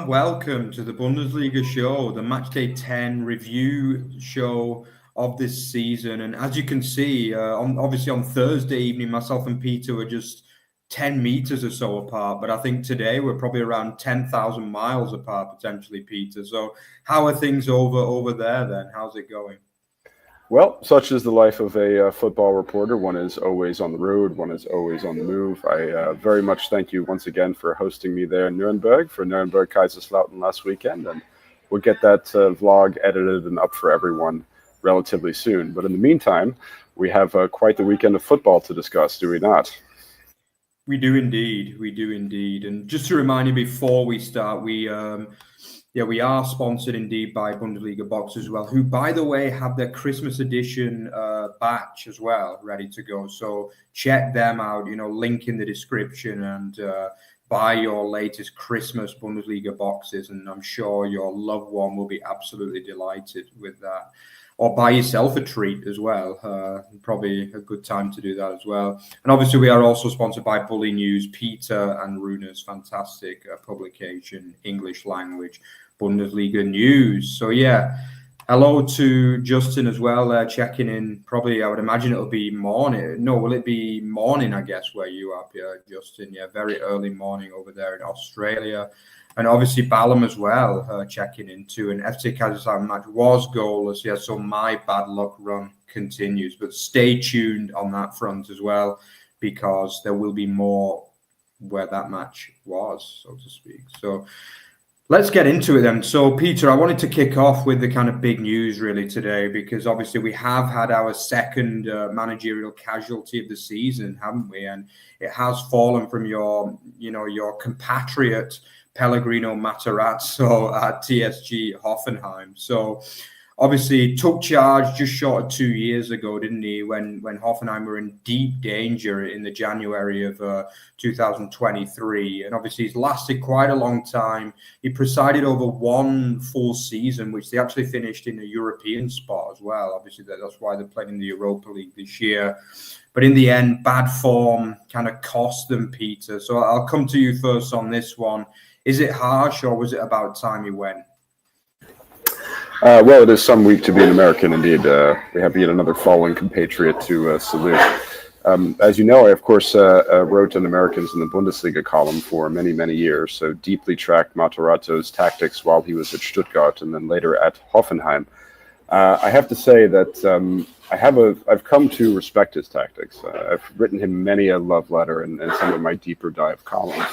warm welcome to the Bundesliga show, the Matchday 10 review show of this season. And as you can see, obviously on Thursday evening, myself and Peter were just 10 meters or so apart. But I think today we're probably around 10,000 miles apart, potentially, Peter. So how are things over there then? How's it going? Well, such is the life of a football reporter. One is always on the road. One is always on the move. I very much thank you once again for hosting me there in Nuremberg for Nuremberg Kaiserslautern last weekend. And we'll get that vlog edited and up for everyone relatively soon. But in the meantime, we have quite the weekend of football to discuss, do we not? We do indeed. We do indeed. And just to remind you before we start, we are sponsored indeed by Bundesliga Box as well, who, by the way, have their Christmas edition batch as well ready to go. So check them out, link in the description, and buy your latest Christmas Bundesliga boxes. And I'm sure your loved one will be absolutely delighted with that. Or buy yourself a treat as well. Probably a good time to do that as well. And obviously, we are also sponsored by Bully News, Peter and Runa's fantastic publication, English language, Bundesliga news. So, hello to Justin as well, checking in. Probably, I would imagine it'll be morning. No, will it be morning, I guess, where you are, Justin? Yeah, very early morning over there in Australia. And obviously Ballum as well, checking in too. And FC Kaiserslautern match was goalless. Yeah, so my bad luck run continues. But stay tuned on that front as well, because there will be more where that match was, so to speak. So let's get into it then. So, Peter, I wanted to kick off with the kind of big news really today, because obviously we have had our second managerial casualty of the season, haven't we? And it has fallen from your compatriot Pellegrino Matarazzo at TSG Hoffenheim. So obviously took charge just short of 2 years ago, didn't he, when Hoffenheim were in deep danger in the January of 2023. And obviously he's lasted quite a long time. He presided over one full season, which they actually finished in a European spot as well. Obviously that's why they're playing in the Europa League this year. But in the end, bad form kind of cost them, Peter. So I'll come to you first on this one. Is it harsh, or was it about time he went? Well, it is some week to be an American, indeed. We have yet another fallen compatriot to salute. As you know, I, of course, wrote an Americans in the Bundesliga column for many, many years, so deeply tracked Matarazzo's tactics while he was at Stuttgart and then later at Hoffenheim. I have to say that I've come to respect his tactics. I've written him many a love letter in some of my deeper dive columns.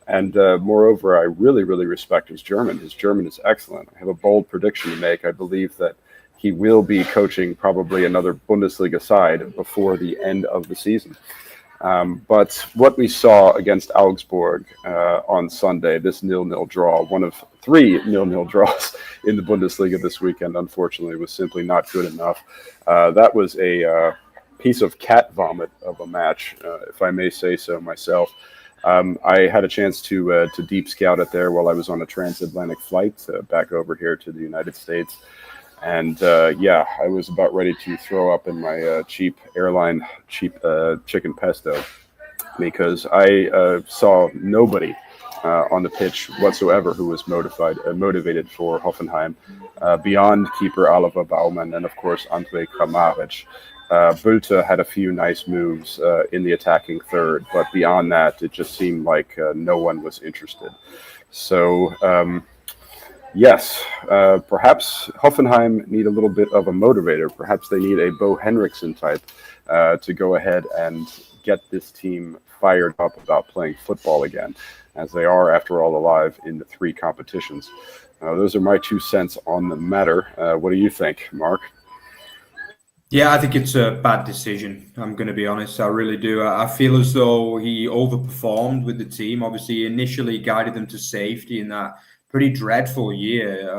And moreover, I really, really respect his German. His German is excellent. I have a bold prediction to make. I believe that he will be coaching probably another Bundesliga side before the end of the season. But what we saw against Augsburg on Sunday, this 0-0 draw, one of 3 0-0 draws in the Bundesliga this weekend, unfortunately, was simply not good enough. That was a piece of cat vomit of a match, if I may say so myself. I had a chance to deep scout it there while I was on a transatlantic flight back over here to the United States. And I was about ready to throw up in my cheap chicken pesto, because I saw nobody on the pitch whatsoever who was motivated for Hoffenheim beyond keeper Oliver Baumann and, of course, Andrej Kramaric. Bülter had a few nice moves in the attacking third, but beyond that, it just seemed like no one was interested. So, yes, perhaps Hoffenheim need a little bit of a motivator. Perhaps they need a Bo Henriksen type to go ahead and get this team fired up about playing football again, as they are, after all, alive in the 3 competitions. Those are my 2 cents on the matter. What do you think, Mark? Yeah, I think it's a bad decision. I'm going to be honest. I really do. I feel as though he overperformed with the team. Obviously, he initially guided them to safety in that pretty dreadful year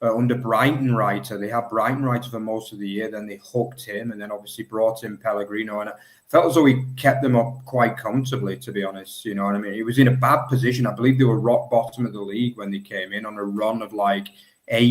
under Breitenreiter. They had Breitenreiter for most of the year. Then they hooked him and then obviously brought in Pellegrino. And I felt as though he kept them up quite comfortably, to be honest. You know what I mean? He was in a bad position. I believe they were rock bottom of the league when they came in on a run of like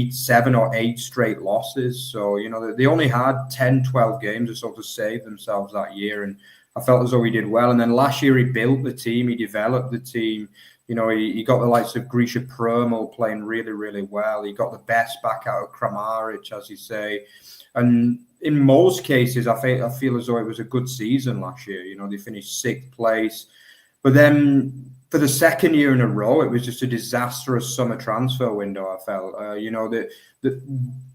7 or 8 straight losses. So, they only had 10, 12 games or so to save themselves that year. And I felt as though he did well. And then last year he built the team, he developed the team You know, he got the likes of Grisha Prömel playing really, really well. He got the best back out of Kramaric, as you say. And in most cases, I feel as though it was a good season last year. You know, they finished 6th place. But then for the second year in a row, it was just a disastrous summer transfer window, I felt. You know,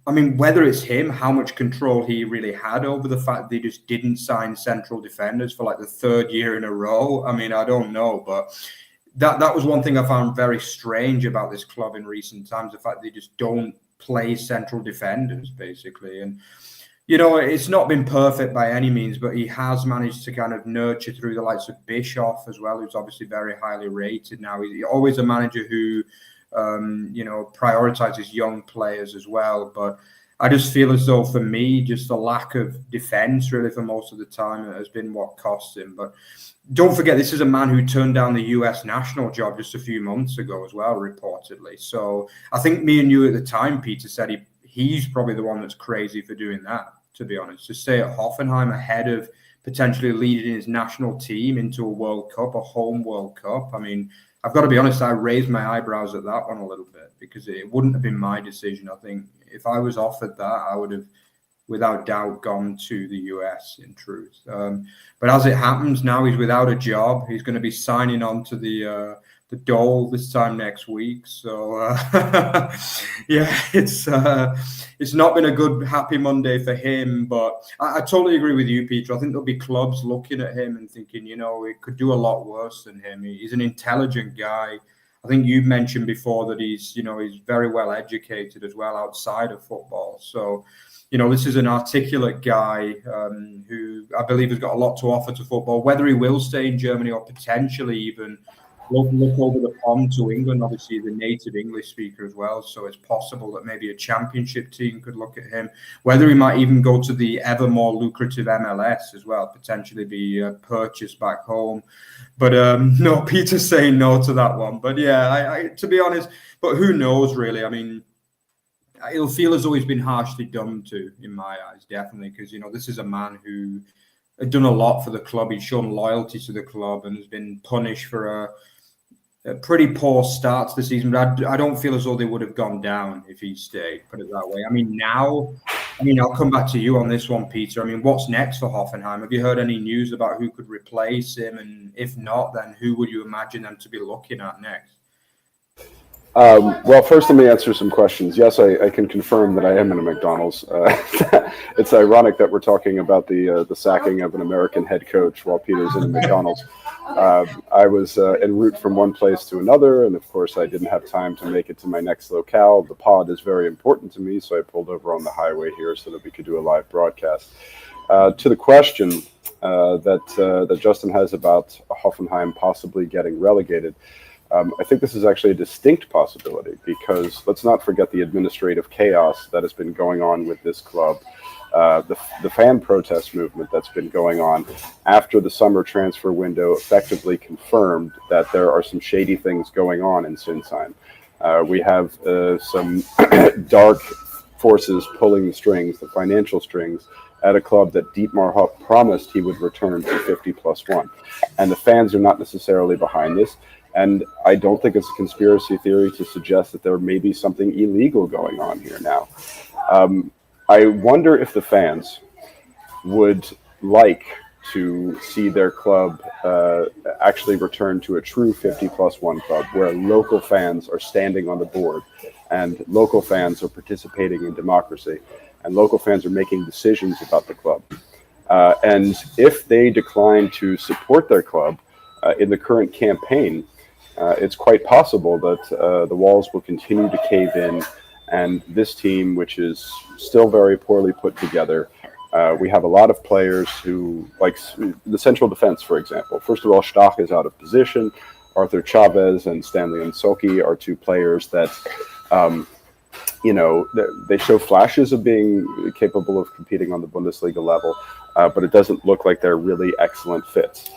I mean, whether it's him, how much control he really had over the fact they just didn't sign central defenders for like the 3rd year in a row. I mean, I don't know, but that was one thing I found very strange about this club in recent times, the fact they just don't play central defenders, basically. And, you know, it's not been perfect by any means, but he has managed to kind of nurture through the likes of Bischoff as well, who's obviously very highly rated now. He's always a manager who, you know, prioritizes young players as well. But I just feel as though, for me, just the lack of defense really for most of the time has been what cost him. But don't forget, this is a man who turned down the US national job just a few months ago as well, reportedly. So I think me and you at the time, Peter, said he's probably the one that's crazy for doing that, to be honest. To stay at Hoffenheim ahead of potentially leading his national team into a World Cup, a home World Cup. I mean, I've got to be honest, I raised my eyebrows at that one a little bit, because it wouldn't have been my decision. I think if I was offered that, I would have, without doubt, gone to the US, in truth. But as it happens, now he's without a job. He's going to be signing on to the Dole this time next week. So, yeah, it's not been a good, happy Monday for him. But I totally agree with you, Peter. I think there'll be clubs looking at him and thinking, you know, it could do a lot worse than him. He's an intelligent guy. I think you mentioned before that he's very well educated as well outside of football. So, you know, this is an articulate guy who I believe has got a lot to offer to football. Whether he will stay in Germany or potentially even look over the pond to England. Obviously, he's a native English speaker as well, so it's possible that maybe a championship team could look at him. Whether he might even go to the ever more lucrative MLS as well, potentially be purchased back home. But no, Peter's saying no to that one. But yeah, I to be honest, but who knows really? I mean, it'll feel as though he's been harshly done to, in my eyes, definitely, because, you know, this is a man who had done a lot for the club. He's shown loyalty to the club and has been punished for a pretty poor start to the season. But I don't feel as though they would have gone down if he stayed, put it that way. I mean, I'll come back to you on this one, Peter. I mean, what's next for Hoffenheim? Have you heard any news about who could replace him? And if not, then who would you imagine them to be looking at next? Well, first, let me answer some questions. Yes, I can confirm that I am in a McDonald's. It's ironic that we're talking about the sacking of an American head coach while Peter's in a McDonald's. I was en route from one place to another, and of course, I didn't have time to make it to my next locale. The pod is very important to me, so I pulled over on the highway here so that we could do a live broadcast. To the question that Justin has about Hoffenheim possibly getting relegated, I think this is actually a distinct possibility, because let's not forget the administrative chaos that has been going on with this club, the fan protest movement that's been going on after the summer transfer window effectively confirmed that there are some shady things going on in Sinsheim. We have some dark forces pulling the strings, the financial strings, at a club that Dietmar Hopp promised he would return to 50+1. And the fans are not necessarily behind this. And I don't think it's a conspiracy theory to suggest that there may be something illegal going on here now. I wonder if the fans would like to see their club actually return to a true 50+1 club, where local fans are standing on the board and local fans are participating in democracy and local fans are making decisions about the club. And if they decline to support their club in the current campaign, it's quite possible that the walls will continue to cave in, and this team, which is still very poorly put together, we have a lot of players who, like the central defense, for example. First of all, Stach is out of position. Arthur Chavez and Stanley Nsoki are two players that, they show flashes of being capable of competing on the Bundesliga level, but it doesn't look like they're really excellent fits.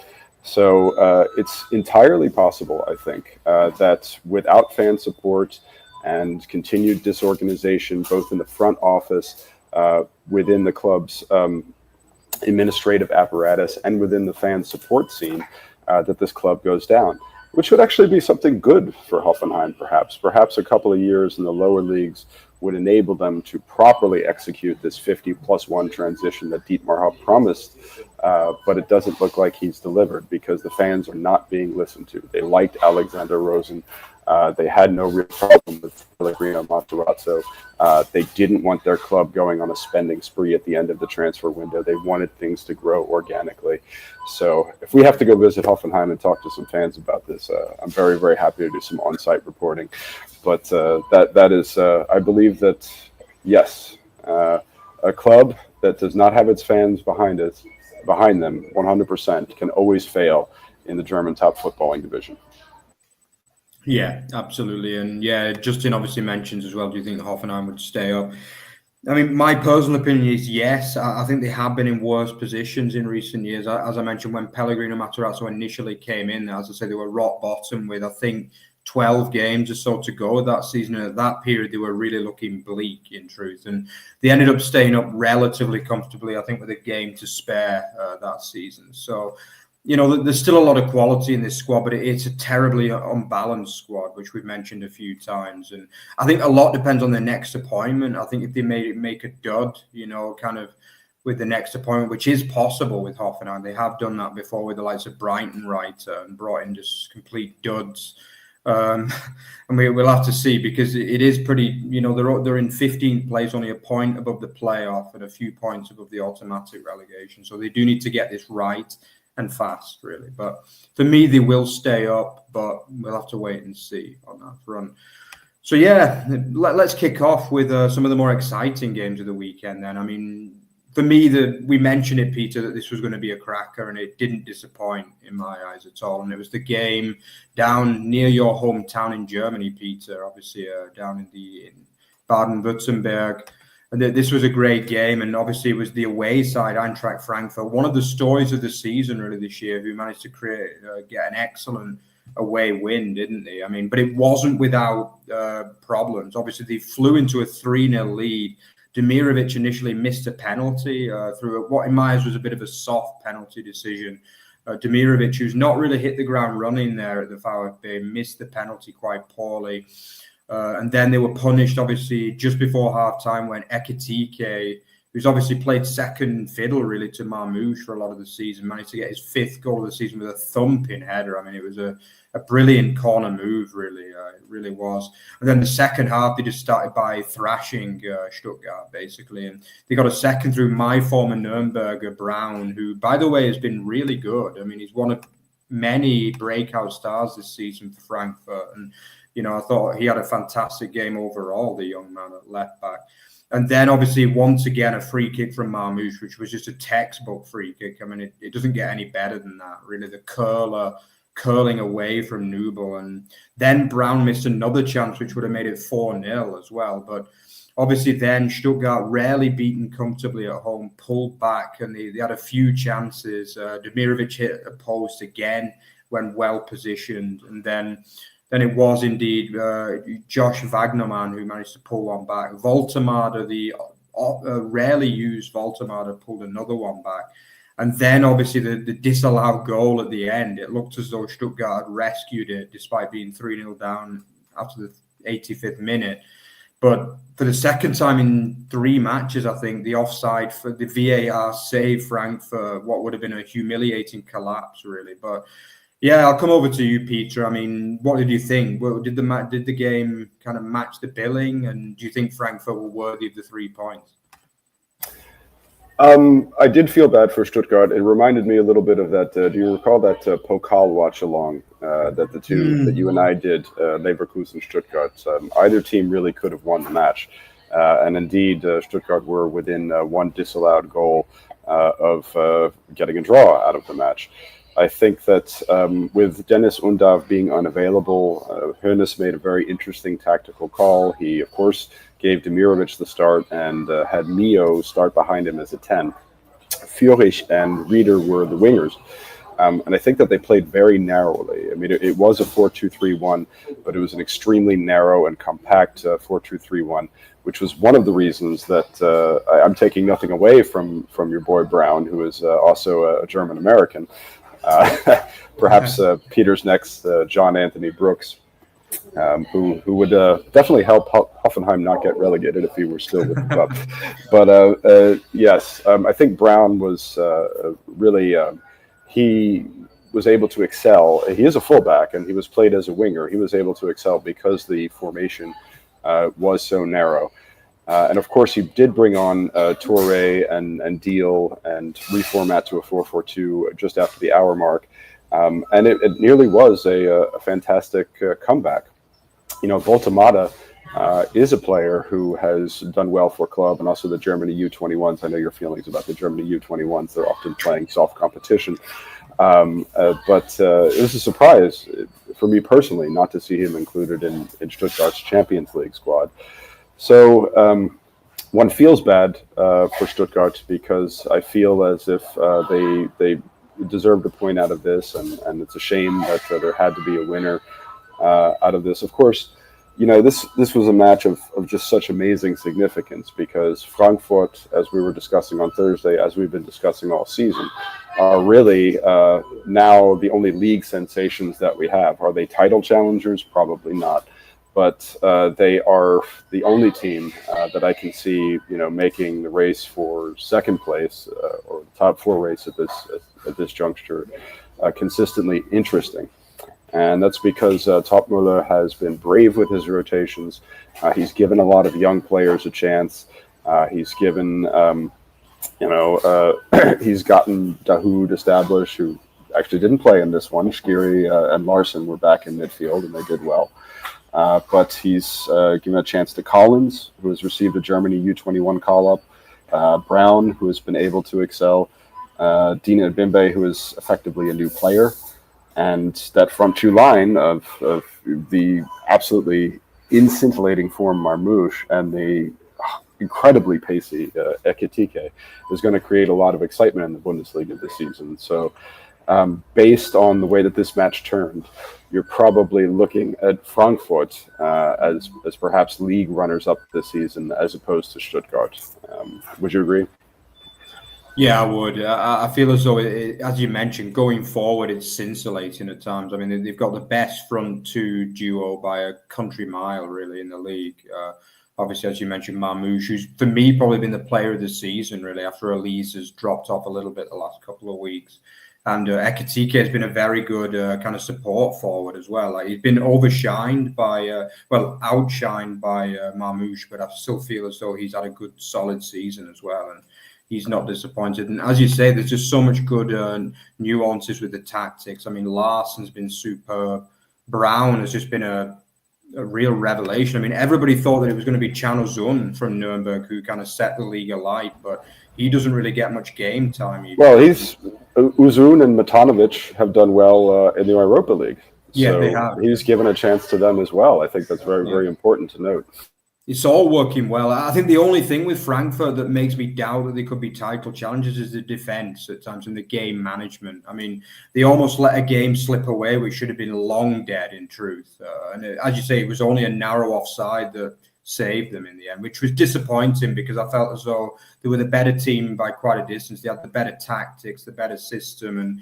So it's entirely possible, I think, that without fan support and continued disorganization, both in the front office, within the club's administrative apparatus, and within the fan support scene, that this club goes down. which would actually be something good for Hoffenheim, perhaps. Perhaps a couple of years in the lower leagues would enable them to properly execute this 50+1 transition that Dietmar Hopp promised, but it doesn't look like he's delivered because the fans are not being listened to. They liked Alexander Rosen. They had no real problem with Pellegrino Matarazzo. They didn't want their club going on a spending spree at the end of the transfer window. They wanted things to grow organically. So if we have to go visit Hoffenheim and talk to some fans about this, I'm very, very happy to do some on-site reporting. But that is, I believe that, yes, a club that does not have its fans behind them 100% can always fail in the German top footballing division. Yeah, absolutely. And yeah, Justin obviously mentions as well, do you think Hoffenheim would stay up? I mean, my personal opinion is yes. I think they have been in worse positions in recent years. As I mentioned, when Pellegrino Matarazzo initially came in, as I said, they were rock bottom with, I think, 12 games or so to go that season. And at that period, they were really looking bleak, in truth. And they ended up staying up relatively comfortably, I think, with a game to spare that season. So, you know, there's still a lot of quality in this squad, but it's a terribly unbalanced squad, which we've mentioned a few times. And I think a lot depends on their next appointment. I think if they make a dud, you know, kind of with the next appointment, which is possible with Hoffenheim. They have done that before with the likes of Brighton Writer and brought in just complete duds. And we'll have to see, because it is pretty, you know, they're in 15th place, only a point above the playoff and a few points above the automatic relegation. So they do need to get this right and fast, really. But for me, they will stay up, but we'll have to wait and see on that front. So yeah, let's kick off with some of the more exciting games of the weekend then. I mean, for me, we mentioned it, Peter, that this was going to be a cracker, and it didn't disappoint in my eyes at all. And it was the game down near your hometown in Germany, Peter, obviously down in Baden-Württemberg. And this was a great game, and obviously it was the away side, Eintracht Frankfurt, one of the stories of the season really this year, who managed to get an excellent away win, didn't they? I mean, but it wasn't without problems. Obviously, they flew into a 3-0 lead. Demirovic initially missed a penalty through what in my eyes was a bit of a soft penalty decision. Demirovic, who's not really hit the ground running there at the VfB, missed the penalty quite poorly. And then they were punished, obviously, just before half-time when Ekitike, who's obviously played second fiddle, really, to Marmoush for a lot of the season, managed to get his 5th goal of the season with a thumping header. I mean, it was a brilliant corner move, really. It really was. And then the second half, they just started by thrashing Stuttgart, basically. And they got a second through my former Nürnberger, Brown, who, by the way, has been really good. I mean, he's one of many breakout stars this season for Frankfurt. And you know, I thought he had a fantastic game overall, the young man at left back. And then, obviously, once again, a free kick from Marmoush, which was just a textbook free kick. I mean, it doesn't get any better than that, really. The curling away from Nubel. And then Brown missed another chance, which would have made it 4-0 as well. But obviously then Stuttgart, rarely beaten comfortably at home, pulled back, and they had a few chances. Demirovic hit a post again when well positioned. And then it was indeed Josh Wagnerman who managed to pull one back. Voltemade, the rarely used Voltemade, pulled another one back. And then, obviously, the disallowed goal at the end, it looked as though Stuttgart had rescued it despite being 3-0 down after the 85th minute. But for the second time in 3 matches, I think, the offside for the VAR saved Frankfurt what would have been a humiliating collapse, really. But yeah, I'll come over to you, Peter. I mean, what did you think? Well, did the game kind of match the billing? And do you think Frankfurt were worthy of the 3 points? I did feel bad for Stuttgart. It reminded me a little bit of that. Do you recall that Pokal watch along that the two that you and I did, Leverkusen, Stuttgart? Either team really could have won the match, and indeed, Stuttgart were within 1 disallowed goal of getting a draw out of the match. I think that with Dennis Undav being unavailable, Hoeneß made a very interesting tactical call. He, of course, gave Demirovic the start and had Mio start behind him as a 10. Führich and Rieder were the wingers. And I think that they played very narrowly. I mean, it was a 4-2-3-1, but it was an extremely narrow and compact 4-2-3-1, which was one of the reasons that I'm taking nothing away from your boy Brown, who is also a German-American. perhaps Peter's next John Anthony Brooks, who would definitely help Hoffenheim not get relegated if he were still with the club. But yes, I think Brown was really he was able to excel. He is a fullback, and he was played as a winger. He was able to excel because the formation was so narrow. And of course, he did bring on Toure and Deal and reformat to a 4-4-2 just after the hour mark. And it nearly was a fantastic comeback. You know, Voltemata is a player who has done well for club, and also the Germany U21s. I know your feelings about the Germany U21s. They're often playing soft competition. But it was a surprise for me personally not to see him included in Stuttgart's Champions League squad. So one feels bad for Stuttgart, because I feel as if they deserved a point out of this, and it's a shame that there had to be a winner out of this. Of course, you know, this was a match of just such amazing significance, because Frankfurt, as we were discussing on Thursday, as we've been discussing all season, are really now the only league sensations that we have. Are they title challengers? Probably not. But they are the only team that I can see, you know, making the race for second place or the top four race at this juncture consistently interesting. And that's because Topmüller has been brave with his rotations. He's given a lot of young players a chance. He's given, he's gotten Dahoud established, who actually didn't play in this one. Shqiri and Larson were back in midfield, and they did well. But he's given a chance to Collins, who has received a Germany U21 call-up, Brown, who has been able to excel, Dina Bimbe, who is effectively a new player, and that front two line of the absolutely scintillating form Marmoush and the incredibly pacey Ekitike is going to create a lot of excitement in the Bundesliga this season. So based on the way that this match turned, you're probably looking at Frankfurt as perhaps league runners-up this season as opposed to Stuttgart. Would you agree? Yeah, I would. I feel as though, as you mentioned, going forward, it's scintillating at times. I mean, they've got the best front two duo by a country mile, really, in the league. Obviously, as you mentioned, Marmoush, who's, for me, probably been the player of the season, really, after Elise has dropped off a little bit the last couple of weeks. And Ekitike has been a very good kind of support forward as well. Like, he's been outshined by Marmoush, but I still feel as though he's had a good, solid season as well. And he's not disappointed. And as you say, there's just so much good nuances with the tactics. I mean, Larsen's been superb. Brown has just been a real revelation. I mean, everybody thought that it was going to be Chano Zun from Nuremberg who kind of set the league alight, but he doesn't really get much game time. Well, Uzun and Matanovic have done well in the Europa League. Yeah, so they have. He's given a chance to them as well. I think that's very, very important to note. It's all working well. I think the only thing with Frankfurt that makes me doubt that they could be title challengers is the defense at times and the game management. I mean, they almost let a game slip away, which should have been long dead in truth. And as you say, it was only a narrow offside that saved them in the end, which was disappointing because I felt as though they were the better team by quite a distance. They had the better tactics, the better system. And,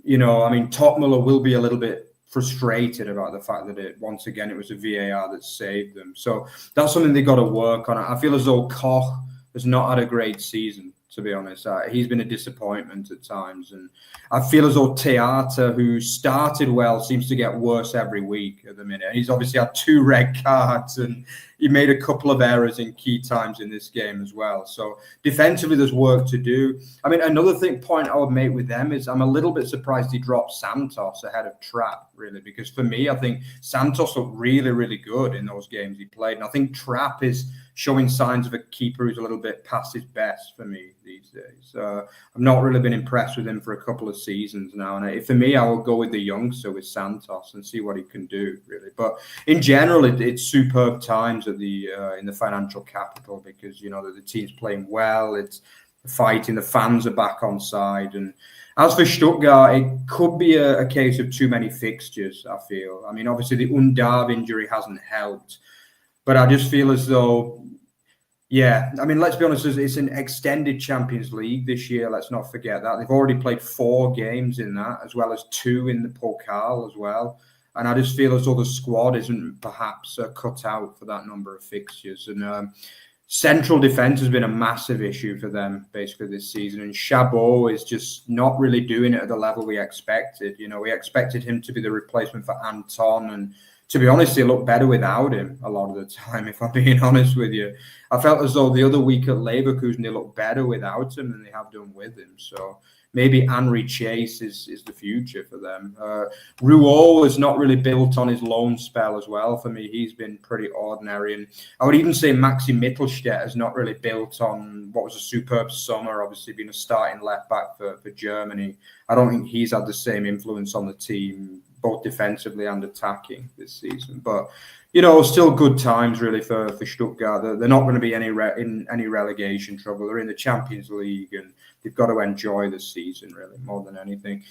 you know, I mean, Topmüller will be a little bit frustrated about the fact that it was a VAR that saved them. So that's something they got to work on. I feel as though Koch has not had a great season, to be honest. He's been a disappointment at times. And I feel as though Theater, who started well, seems to get worse every week at the minute. He's obviously had 2 red cards and he made a couple of errors in key times in this game as well. So defensively, there's work to do. I mean, another point I would make with them is I'm a little bit surprised he dropped Santos ahead of Trapp, really, because for me, I think Santos looked really, really good in those games he played. And I think Trapp is showing signs of a keeper who's a little bit past his best for me these days. I've not really been impressed with him for a couple of seasons now. And for me, I will go with the youngster, with Santos, and see what he can do, really. But in general, it's superb times at in the financial capital because, you know, the team's playing well. It's fighting. The fans are back on side. And as for Stuttgart, it could be a case of too many fixtures, I feel. I mean, obviously, the Undav injury hasn't helped. But I just feel as though, Yeah, I mean, let's be honest, it's an extended Champions League this year. Let's not forget that. They've already played 4 games in that, as well as 2 in the Pokal as well. And I just feel as though the squad isn't perhaps cut out for that number of fixtures. And central defence has been a massive issue for them basically this season. And Chabot is just not really doing it at the level we expected. You know, we expected him to be the replacement for Anton, and to be honest, they look better without him a lot of the time, if I'm being honest with you. I felt as though the other week at Leverkusen, they look better without him than they have done with him. So maybe Henry Chase is the future for them. Rouault is not really built on his loan spell as well. For me, he's been pretty ordinary. And I would even say Maxi Mittelstadt is not really built on what was a superb summer, obviously being a starting left-back for Germany. I don't think he's had the same influence on the team, both defensively and attacking this season. But, you know, still good times really for Stuttgart. They're not going to be in any relegation trouble. They're in the Champions League and they've got to enjoy the season really more than anything.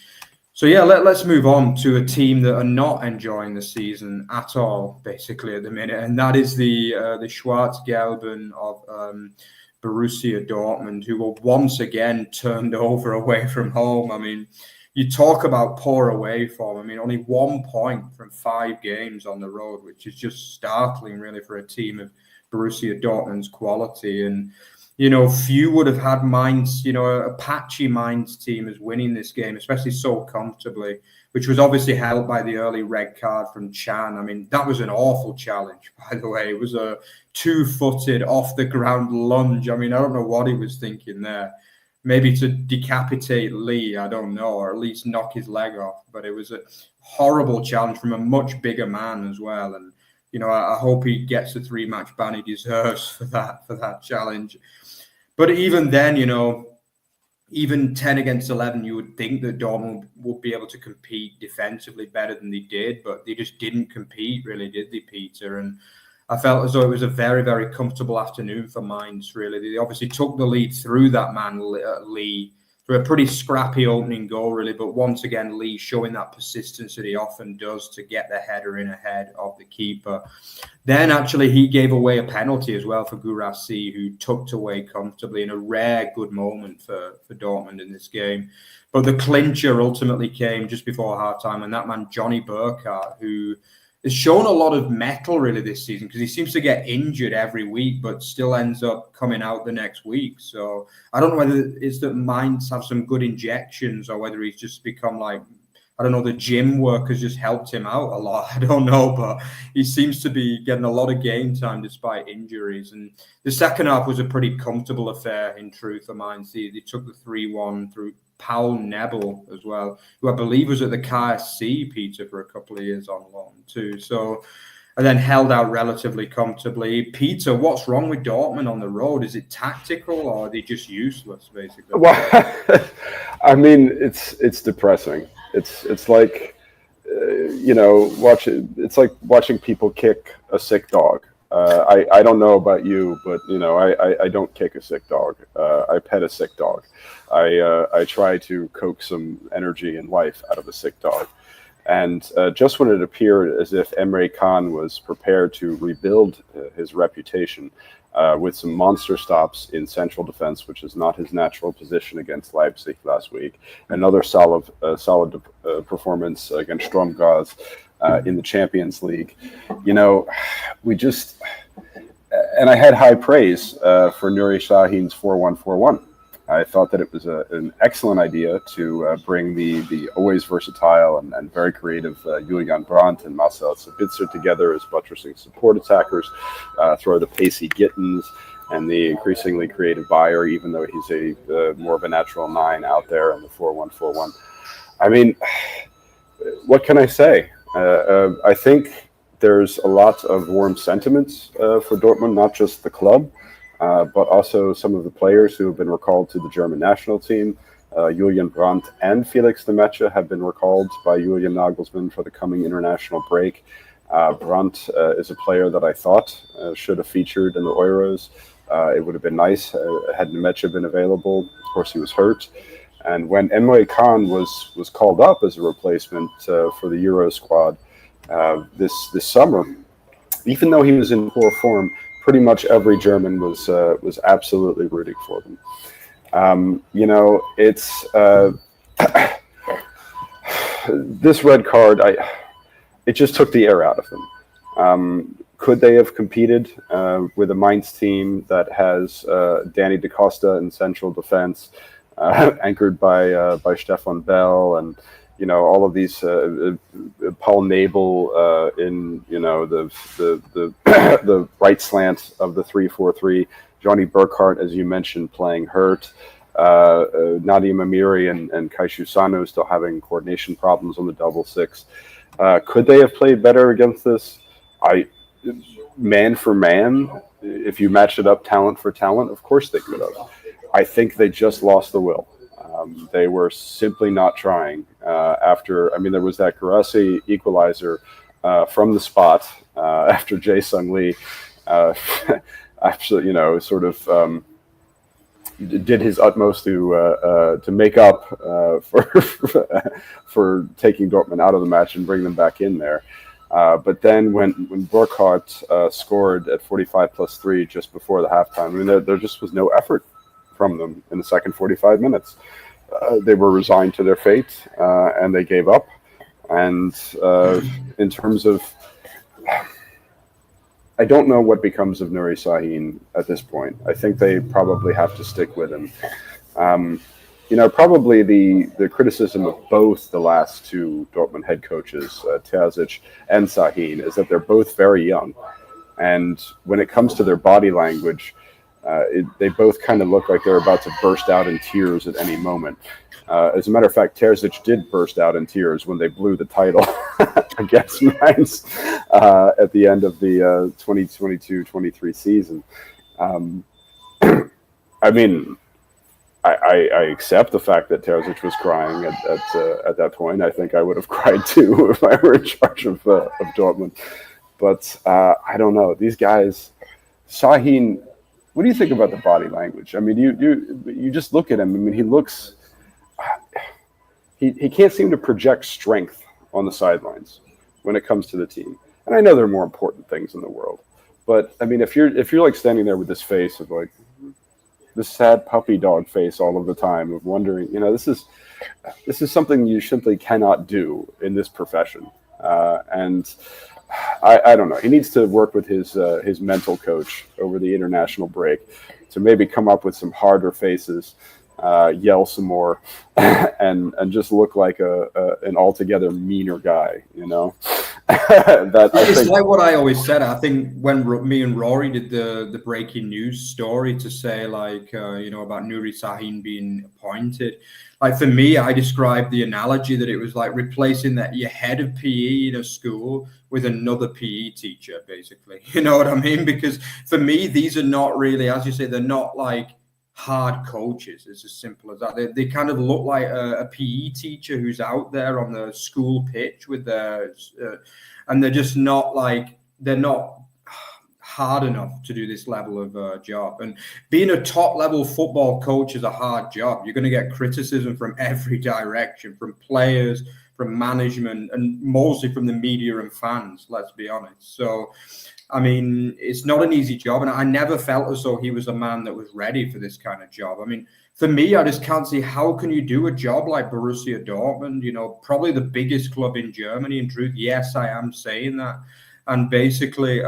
So, yeah, let's move on to a team that are not enjoying the season at all, basically, at the minute. And that is the Schwarz-Gelben of Borussia Dortmund, who were once again turned over away from home. I mean, you talk about poor away form. I mean, only 1 point from 5 games on the road, which is just startling, really, for a team of Borussia Dortmund's quality. And, you know, few would have had Mainz, you know, a patchy Mainz team as winning this game, especially so comfortably, which was obviously helped by the early red card from Chan. I mean, that was an awful challenge, by the way. It was a 2-footed, off-the-ground lunge. I mean, I don't know what he was thinking there. Maybe to decapitate Lee, I don't know, or at least knock his leg off. But it was a horrible challenge from a much bigger man as well. And, you know, I hope he gets the 3-match ban he deserves for that challenge. But even then, you know, even 10 against 11, you would think that Dortmund would be able to compete defensively better than they did. But they just didn't compete, really, did they, Peter? And I felt as though it was a very, very comfortable afternoon for Mainz, really. They obviously took the lead through that man, Lee, through a pretty scrappy opening goal, really. But once again, Lee showing that persistence that he often does to get the header in ahead of the keeper. Then, actually, he gave away a penalty as well for Guirassy, who tucked away comfortably in a rare good moment for Dortmund in this game. But the clincher ultimately came just before halftime, and that man, Johnny Burkhardt, who has shown a lot of mettle really this season because he seems to get injured every week, but still ends up coming out the next week. So I don't know whether it's that Mainz have some good injections or whether he's just become like, I don't know, the gym work has just helped him out a lot. I don't know, but he seems to be getting a lot of game time despite injuries. And the second half was a pretty comfortable affair in truth of Mainz. They took the 3-1 through Paul Nebel as well, who I believe was at the KSC, Peter, for a couple of years on loan too. So, and then held out relatively comfortably. Peter, what's wrong with Dortmund on the road? Is it tactical or are they just useless, basically? Well, I mean, it's depressing. It's like, you know, it's like watching people kick a sick dog. I don't know about you, but, you know, I don't kick a sick dog. I pet a sick dog. I try to coax some energy and life out of a sick dog. And just when it appeared as if Emre Can was prepared to rebuild his reputation with some monster stops in central defense, which is not his natural position against Leipzig last week, another solid performance against Sturm Graz in the Champions League. You know, and I had high praise for Nuri Sahin's 4-1-4-1. I thought that it was an excellent idea to bring the always versatile and very creative Julian Brandt and Marcel Sabitzer together as buttressing support attackers, throw the pacey Gittins and the increasingly creative Bayer, even though he's a more of a natural 9 out there in the 4-1-4-1. I mean, what can I say? I think there's a lot of warm sentiments for Dortmund, not just the club, but also some of the players who have been recalled to the German national team. Julian Brandt and Felix Lemaitre have been recalled by Julian Nagelsmann for the coming international break. Brandt is a player that I thought should have featured in the Euros. It would have been nice had Lemaitre been available. Of course, he was hurt. And when Emre Can was called up as a replacement for the Euro squad this summer, even though he was in poor form, pretty much every German was absolutely rooting for them. It's this red card. It just took the air out of them. Could they have competed with a Mainz team that has Danny Da Costa in central defense, anchored by Stefan Bell, and all of these Paul Nabel in the the right slant of the 3-4-3. Johnny Burkhardt, as you mentioned, playing hurt. Nadim Amiri and Kaishu Sano still having coordination problems on the double six. Could they have played better against this? Man for man, if you matched it up talent for talent, of course they could have. I think they just lost the will. They were simply not trying. There was that Garassi equalizer from the spot after Jae Sung Lee actually, did his utmost to make up for taking Dortmund out of the match and bring them back in there. But then when Burkhardt scored at 45+3 just before the halftime, there just was no effort from them in the second 45 minutes. They were resigned to their fate, and they gave up. And in terms of, I don't know what becomes of Nuri Sahin at this point. I think they probably have to stick with him. Probably the criticism of both the last two Dortmund head coaches, Terzic and Sahin, is that they're both very young. And when it comes to their body language, they both kind of look like they're about to burst out in tears at any moment. As a matter of fact, Terzic did burst out in tears when they blew the title against Mainz at the end of the 2022-23 season. I accept the fact that Terzic was crying at that point. I think I would have cried too if I were in charge of Dortmund. But I don't know. These guys, Sahin, what do you think about the body language? You just look at him. He looks. He can't seem to project strength on the sidelines when it comes to the team. And I know there are more important things in the world, but if you're like standing there with this face of like this sad puppy dog face all of the time of wondering, this is something you simply cannot do in this profession. And I don't know. He needs to work with his mental coach over the international break to maybe come up with some harder faces. Yell some more, and just look like an altogether meaner guy, It's like what I always said. I think when me and Rory did the breaking news story to say about Nuri Sahin being appointed, like for me, I described the analogy that it was like replacing your head of PE in a school with another PE teacher, basically. You know what I mean? Because for me, these are not really, as you say, they're not like hard coaches. It's as simple as that. They kind of look like a PE teacher who's out there on the school pitch with their and they're just not they're not hard enough to do this level of job. And being a top level football coach is a hard job. You're going to get criticism from every direction, from players, from management, and mostly from the media and fans, let's be honest. So it's not an easy job, and I never felt as though he was a man that was ready for this kind of job. For me, I just can't see how can you do a job like Borussia Dortmund, probably the biggest club in Germany. In truth, yes, I am saying that. And basically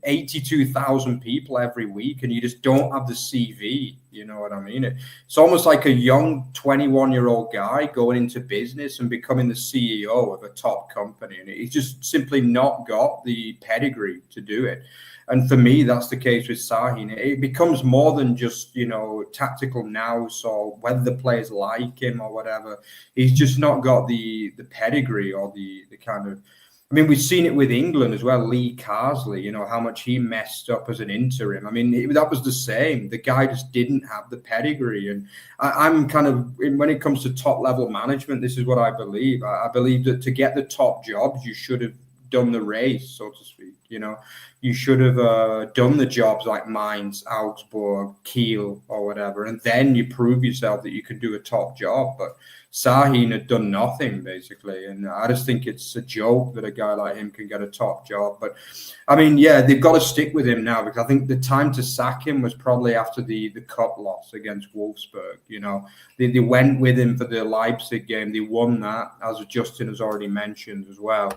82,000 people every week, and you just don't have the CV. You know what I mean? It's almost like a young 21-year-old guy going into business and becoming the CEO of a top company. And he's just simply not got the pedigree to do it. And for me, that's the case with Sahin. It becomes more than just, tactical nous or whether the players like him or whatever. He's just not got the pedigree or the kind of... we've seen it with England as well. Lee Carsley, how much he messed up as an interim. That was the same. The guy just didn't have the pedigree. And I'm kind of, when it comes to top level management, this is what I believe. I believe that to get the top jobs, you should have done the race, so to speak. You know, you should have done the jobs like Mainz, Augsburg, Kiel, or whatever, and then you prove yourself that you can do a top job. But Sahin had done nothing, basically, and I just think it's a joke that a guy like him can get a top job. But, I mean, yeah, they've got to stick with him now, because I think the time to sack him was probably after the cup loss against Wolfsburg. You know, they went with him for the Leipzig game. They won that, as Justin has already mentioned as well.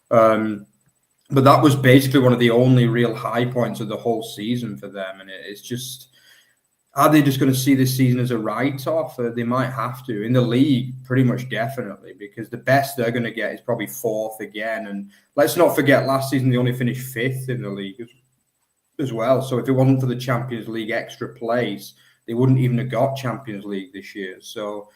But that was basically one of the only real high points of the whole season for them, and it's just... Are they just going to see this season as a write-off? They might have to. In the league, pretty much definitely, because the best they're going to get is probably fourth again. And let's not forget, last season they only finished fifth in the league as well. So if it wasn't for the Champions League extra place, they wouldn't even have got Champions League this year. So,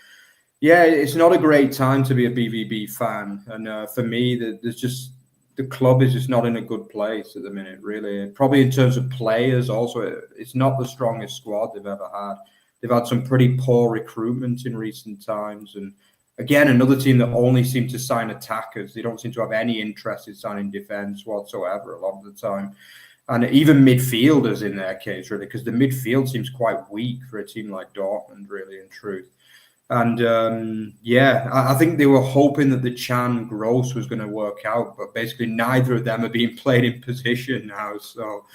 yeah, it's not a great time to be a BVB fan. And for me, there's just... the club is just not in a good place at the minute, really. Probably in terms of players also, it's not the strongest squad they've ever had. They've had some pretty poor recruitment in recent times. And again, another team that only seem to sign attackers. They don't seem to have any interest in signing defence whatsoever a lot of the time. And even midfielders in their case, really, because the midfield seems quite weak for a team like Dortmund, really, in truth. And yeah, I think they were hoping that the Chan Gross was going to work out, but basically neither of them are being played in position now. So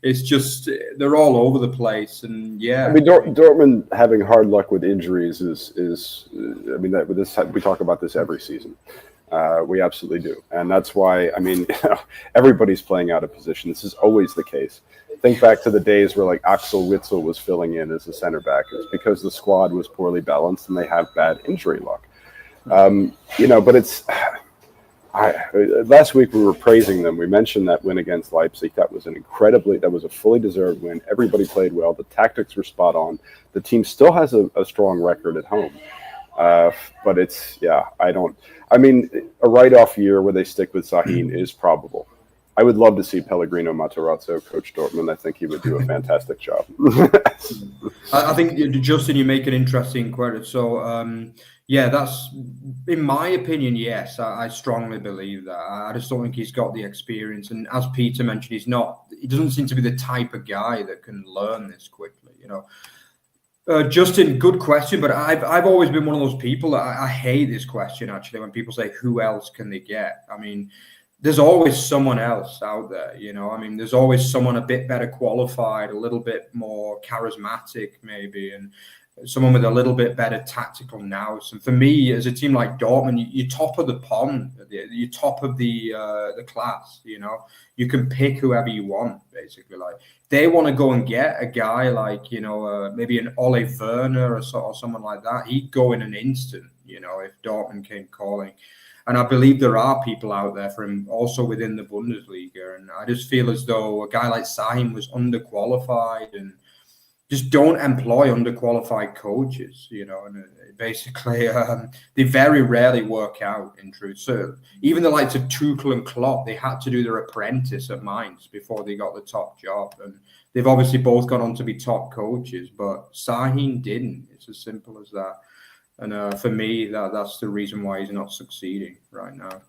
it's just, they're all over the place. And yeah, I mean, Dortmund having hard luck with injuries is I mean, we talk about this every season. We absolutely do. And that's why, I mean, everybody's playing out of position. This is always the case. Think back to the days where like Axel Witsel was filling in as a center back. It's because the squad was poorly balanced and they have bad injury luck. You know, but it's last week we were praising them. We mentioned that win against Leipzig. That was a fully deserved win. Everybody played well. The tactics were spot on. The team still has a strong record at home. But it's, yeah, I mean, a write-off year where they stick with Sahin is probable. I would love to see Pellegrino Matarazzo coach Dortmund. I think he would do a fantastic job. I think, Justin, you make an interesting quote. So, yeah, that's, in my opinion, yes, I strongly believe that. I just don't think he's got the experience. And as Peter mentioned, he doesn't seem to be the type of guy that can learn this quickly, you know. Justin, good question, but I've always been one of those people that I hate this question, actually, when people say, who else can they get? I mean, there's always someone else out there, you know. I mean, there's always someone a bit better qualified, a little bit more charismatic, maybe, and someone with a little bit better tactical nous. And for me, as a team like Dortmund, you're top of the pond, you're top of the class, you know. You can pick whoever you want, basically. Like, they want to go and get a guy like, you know, maybe an Ole Werner or someone like that. He'd go in an instant, you know, if Dortmund came calling. And I believe there are people out there for him also within the Bundesliga. And I just feel as though a guy like Sahin was underqualified, and just don't employ underqualified coaches, you know. And basically, they very rarely work out, in truth. So even the likes of Tuchel and Klopp, they had to do their apprentice at Mainz before they got the top job. And they've obviously both gone on to be top coaches, but Sahin didn't. It's as simple as that. And for me, that's the reason why he's not succeeding right now.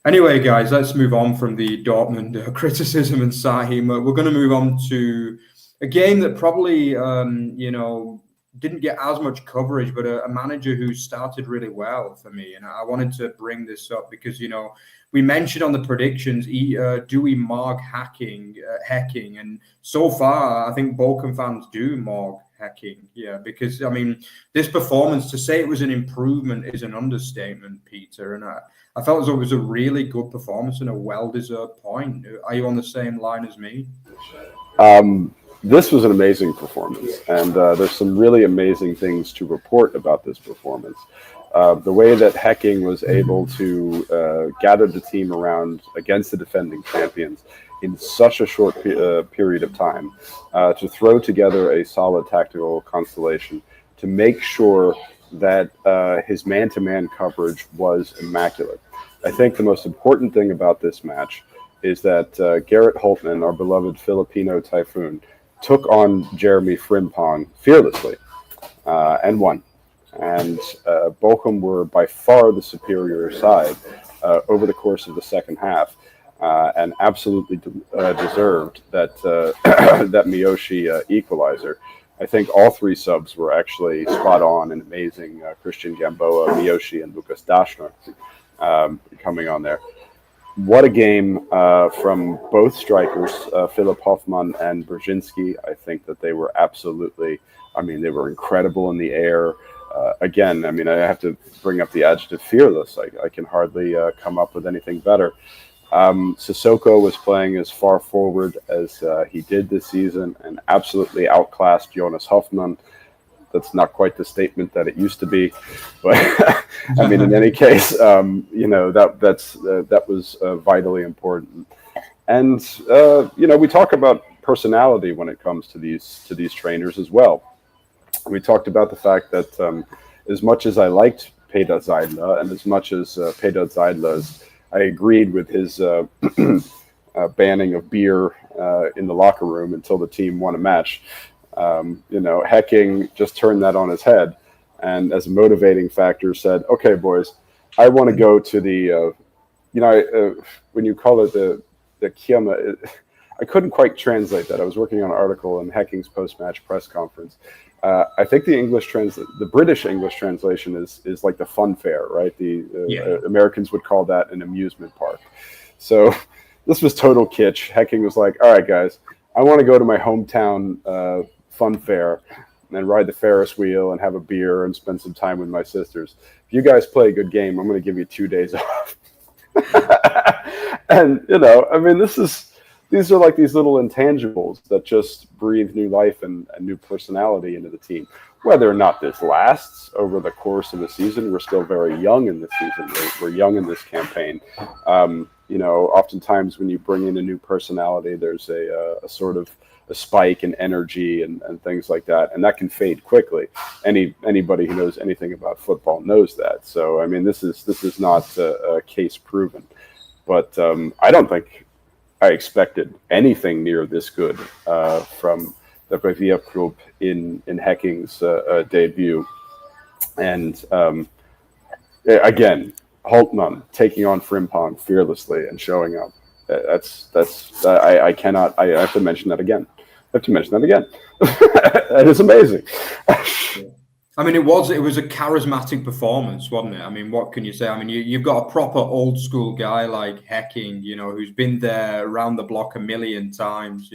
Anyway, guys, let's move on from the Dortmund criticism and Sahin. We're going to move on to a game that probably, you know, didn't get as much coverage, but a manager who started really well for me. And I wanted to bring this up because, you know, we mentioned on the predictions, do we mark hacking? And so far, I think Bochum fans do mark hacking. Yeah, because, I mean, this performance, to say it was an improvement is an understatement, Peter. And I felt as though it was a really good performance and a well-deserved point. Are you on the same line as me? This was an amazing performance, and there's some really amazing things to report about this performance. The way that Hecking was able to gather the team around against the defending champions in such a short period of time, to throw together a solid tactical constellation, to make sure that his man-to-man coverage was immaculate. I think the most important thing about this match is that Garrett Holtman, our beloved Filipino typhoon, took on Jeremy Frimpong fearlessly and won. And Bochum were by far the superior side over the course of the second half. and absolutely deserved that that Miyoshi equalizer. I think all three subs were actually spot on and amazing. Christian Gamboa, Miyoshi, and Lucas Daschner coming on there. What a game from both strikers, Philipp Hoffmann and Brzezinski. I think that they were absolutely, they were incredible in the air. Again, I have to bring up the adjective fearless. I can hardly come up with anything better. Sissoko was playing as far forward as he did this season and absolutely outclassed Jonas Hoffmann. That's not quite the statement that it used to be, but in any case, that was vitally important. And we talk about personality when it comes to these trainers as well. We talked about the fact that as much as I liked Peter Seidler and as much as Peter Seidler's, I agreed with his banning of beer in the locker room until the team won a match. Hecking just turned that on his head, and as a motivating factor said, "Okay, boys, I want to go to the, when you call it the Kirma, I couldn't quite translate that. I was working on an article in Hecking's post-match press conference. I think the British English translation is like the fun fair, right? The Americans would call that an amusement park. So this was total kitsch. Hecking was like, "All right, guys, I want to go to my hometown fun fair and ride the Ferris wheel and have a beer and spend some time with my sisters. If you guys play a good game, I'm going to give you 2 days off." And these are like these little intangibles that just breathe new life and new personality into the team. Whether or not this lasts over the course of the season, we're still very young in this season. We're young in this campaign. Oftentimes when you bring in a new personality, there's a sort of a spike in energy and things like that, and that can fade quickly. Anybody who knows anything about football knows that. So this is not a case proven, but I don't think I expected anything near this good from the Revier Club in Hecking's debut. And again, Holtmann taking on Frimpong fearlessly and showing up. I have to mention that again. That is amazing. It was a charismatic performance, wasn't it? What can you say? You've got a proper old school guy like Hecking, who's been there around the block a million times,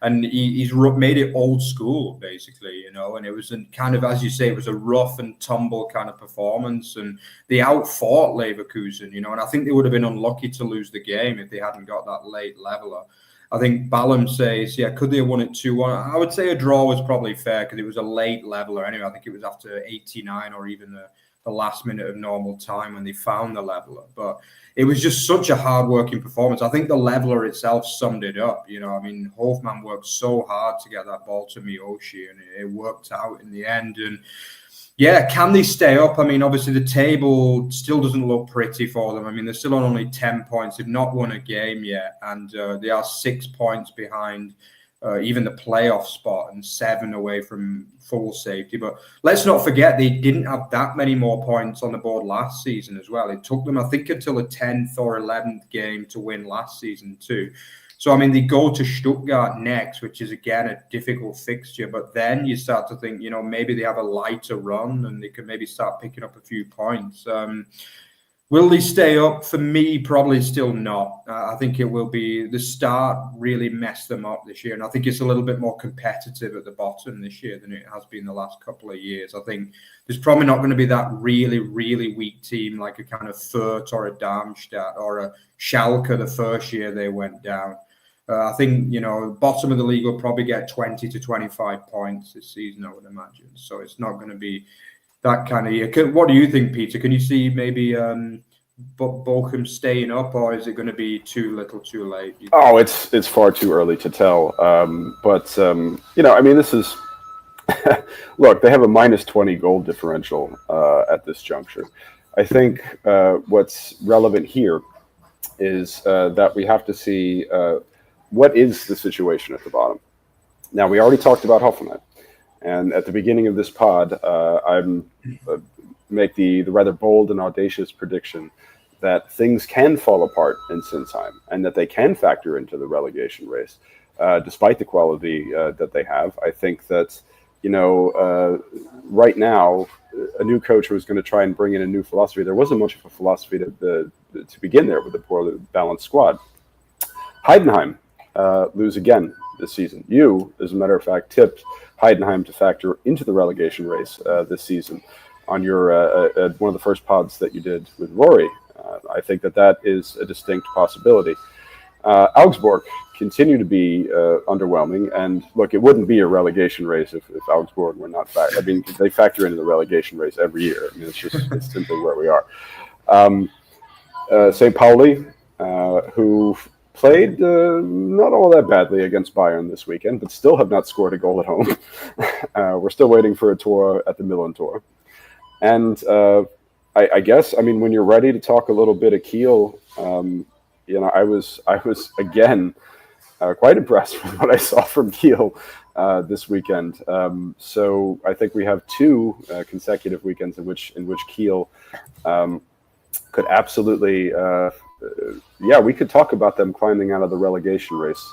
and he's made it old school basically, and it was as you say, it was a rough and tumble kind of performance, and they outfought Leverkusen, and I think they would have been unlucky to lose the game if they hadn't got that late leveler. I think Ballum says, could they have won it 2-1? I would say a draw was probably fair because it was a late leveler anyway. I think it was after 89 or even the last minute of normal time when they found the leveler. But it was just such a hard-working performance. I think the leveler itself summed it up. Hofmann worked so hard to get that ball to Miyoshi, and it worked out in the end. And can they stay up? Obviously the table still doesn't look pretty for them. They're still on only 10 points. They've not won a game yet, and they are 6 points behind even the playoff spot and 7 away from full safety. But let's not forget they didn't have that many more points on the board last season as well. It took them, I think, until the 10th or 11th game to win last season too. So, they go to Stuttgart next, which is, again, a difficult fixture. But then you start to think, maybe they have a lighter run and they could maybe start picking up a few points. Will they stay up? For me, probably still not. I think it will be the start really messed them up this year. And I think it's a little bit more competitive at the bottom this year than it has been the last couple of years. I think there's probably not going to be that really, really weak team like a kind of Fürth or a Darmstadt or a Schalke the first year they went down. I think, bottom of the league will probably get 20 to 25 points this season, I would imagine. So it's not going to be that kind of year. What do you think, Peter? Can you see maybe Bochum staying up, or is it going to be too little too late? Oh, it's far too early to tell. This is... Look, they have a minus 20 goal differential at this juncture. I think what's relevant here is that we have to see... what is the situation at the bottom? Now, we already talked about Hoffenheim. And at the beginning of this pod, I make the rather bold and audacious prediction that things can fall apart in Sinsheim and that they can factor into the relegation race, despite the quality that they have. I think that, right now, a new coach who was going to try and bring in a new philosophy, there wasn't much of a philosophy to begin there with a poorly balanced squad. Heidenheim lose again this season. You, as a matter of fact, tipped Heidenheim to factor into the relegation race this season on your one of the first pods that you did with Rory. I think that is a distinct possibility. Augsburg continue to be underwhelming, and look, it wouldn't be a relegation race if Augsburg were not they factor into the relegation race every year. I mean, it's simply where we are. St. Pauli, who played not all that badly against Bayern this weekend, but still have not scored a goal at home. We're still waiting for a tour at the Milan tour. And I guess, when you're ready to talk a little bit of Kiel, I was again quite impressed with what I saw from Kiel this weekend. So I think we have two consecutive weekends in which Kiel could absolutely, we could talk about them climbing out of the relegation race.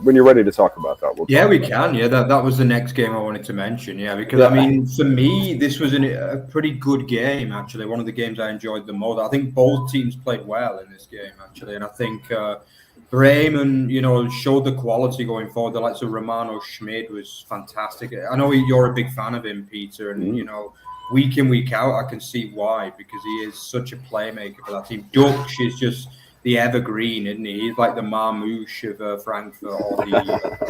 When you're ready to talk about that, we can. Yeah, that was the next game I wanted to mention. Yeah, because for me, this was a pretty good game. Actually, one of the games I enjoyed the most. I think both teams played well in this game, actually, and I think Bremen, showed the quality going forward. The likes of Romano Schmid was fantastic. I know you're a big fan of him, Peter, and week in, week out, I can see why, because he is such a playmaker for that team. Dutch is just the evergreen, isn't he? He's like the Marmouche of Frankfurt, or the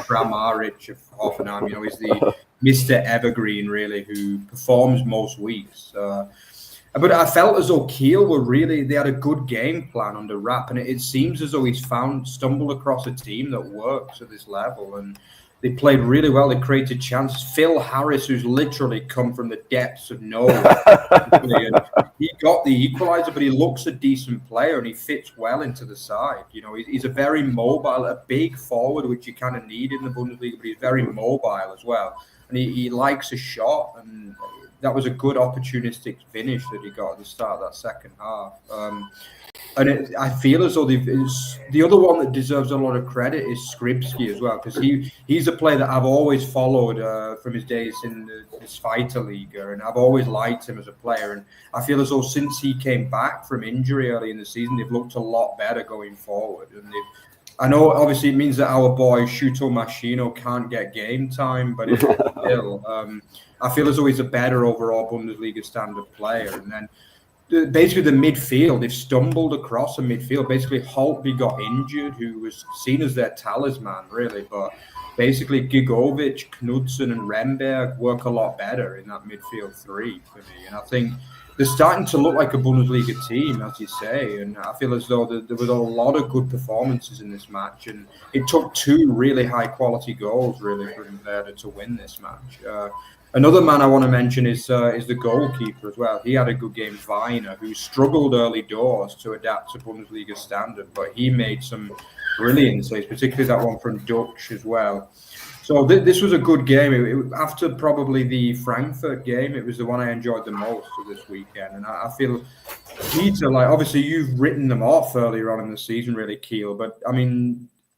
Kramaric of Hoffenheim. He's the Mr. Evergreen, really, who performs most weeks. But I felt as though Kiel they had a good game plan under wrap, and it seems as though he's stumbled across a team that works at this level, and they played really well. They created chances. Phil Harris, who's literally come from the depths of nowhere, he got the equaliser, but he looks a decent player and he fits well into the side. He's a very mobile, a big forward, which you kind of need in the Bundesliga, but he's very mobile as well. And he likes a shot, and that was a good opportunistic finish that he got at the start of that second half. I feel as though the other one that deserves a lot of credit is Skripski as well, because he's a player that I've always followed from his days in the Zweite, and I've always liked him as a player. And I feel as though since he came back from injury early in the season, they've looked a lot better going forward. And I know obviously it means that our boy Shuto Machino can't get game time, but still, I feel as though he's a better overall Bundesliga standard player. And then basically the midfield, they've stumbled across a midfield. Basically Holtby got injured, who was seen as their talisman, really. But basically Gigovic, Knudsen and Remberg work a lot better in that midfield three for me. And I think they're starting to look like a Bundesliga team, as you say. And I feel as though there was a lot of good performances in this match. And it took two really high-quality goals, really, for Werder to win this match. Another man I want to mention is the goalkeeper as well. He had a good game, Weiner, who struggled early doors to adapt to Bundesliga standard, but he made some brilliant saves, particularly that one from Dutch as well. So this was a good game. After probably the Frankfurt game, it was the one I enjoyed the most of this weekend. And I feel, Peter, obviously you've written them off earlier on in the season, really, Kiel. But,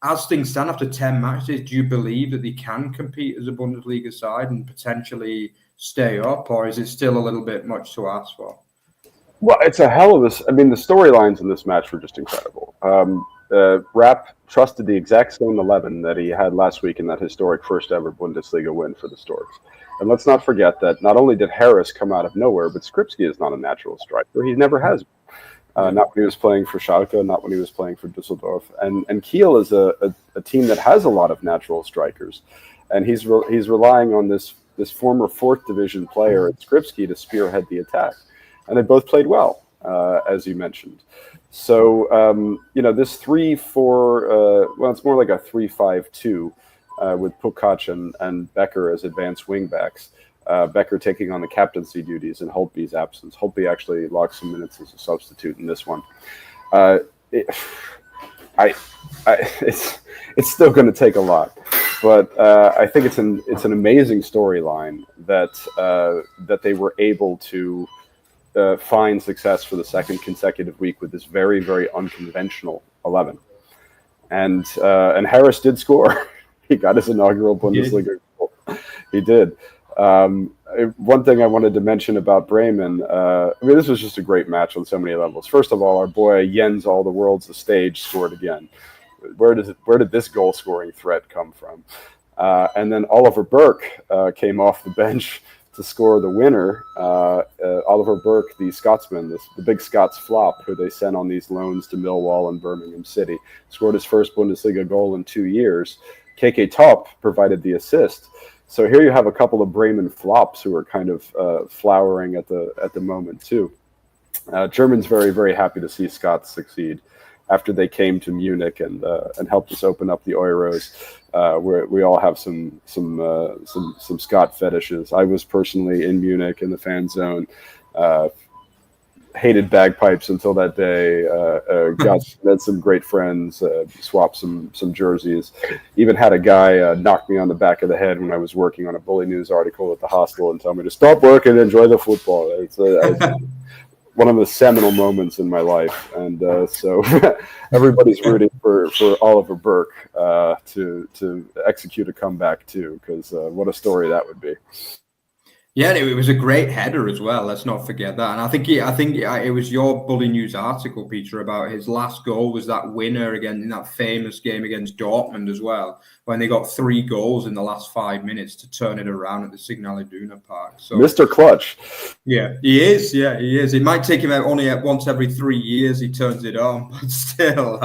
as things stand after 10 matches, do you believe that they can compete as a Bundesliga side and potentially stay up, or is it still a little bit much to ask for? Well, it's a hell of a... the storylines in this match were just incredible. Rapp trusted the exact same 11 that he had last week in that historic first-ever Bundesliga win for the Storks. And let's not forget that not only did Harris come out of nowhere, but Skripski is not a natural striker. He never has been. Not when he was playing for Schalke, not when he was playing for Düsseldorf. And Kiel is a team that has a lot of natural strikers. And he's relying on this former fourth division player at Skripski to spearhead the attack. And they both played well, as you mentioned. So, this 3-4, it's more like a 3-5-2 with Pukac and Becker as advanced wingbacks. Becker taking on the captaincy duties in Holtby's absence. Holtby actually logged some minutes as a substitute in this one. It's still going to take a lot, but I think it's an amazing storyline that they were able to find success for the second consecutive week with this very, very unconventional 11. And Harris did score. He got his inaugural Bundesliga goal. He did. One thing I wanted to mention about Bremen, this was just a great match on so many levels. First of all, our boy Jens, all the world's the stage, scored again. Where did this goal scoring threat come from? And then Oliver Burke came off the bench to score the winner. Oliver Burke, the Scotsman, the big Scots flop, who they sent on these loans to Millwall and Birmingham City, scored his first Bundesliga goal in 2 years. KK Top provided the assist. So here you have a couple of Bremen flops who are kind of flowering at the moment too. Germans very, very happy to see Scots succeed after they came to Munich and helped us open up the Euros. Where we all have some Scott fetishes. I was personally in Munich in the fan zone. Hated bagpipes until that day. Met some great friends. Swapped some jerseys. Even had a guy knock me on the back of the head when I was working on a Bully News article at the hostel and tell me to stop work and enjoy the football. It's one of the seminal moments in my life, and so everybody's rooting for Oliver Burke to execute a comeback too, because what a story that would be. Yeah, it was a great header as well. Let's not forget that. And I think it was your Bully News article, Peter, about his last goal was that winner again in that famous game against Dortmund as well, when they got 3 goals in the last 5 minutes to turn it around at the Signal Iduna Park. So Mr. Clutch. Yeah, he is. Yeah, he is. It might take him out only once every 3 years he turns it on, but still,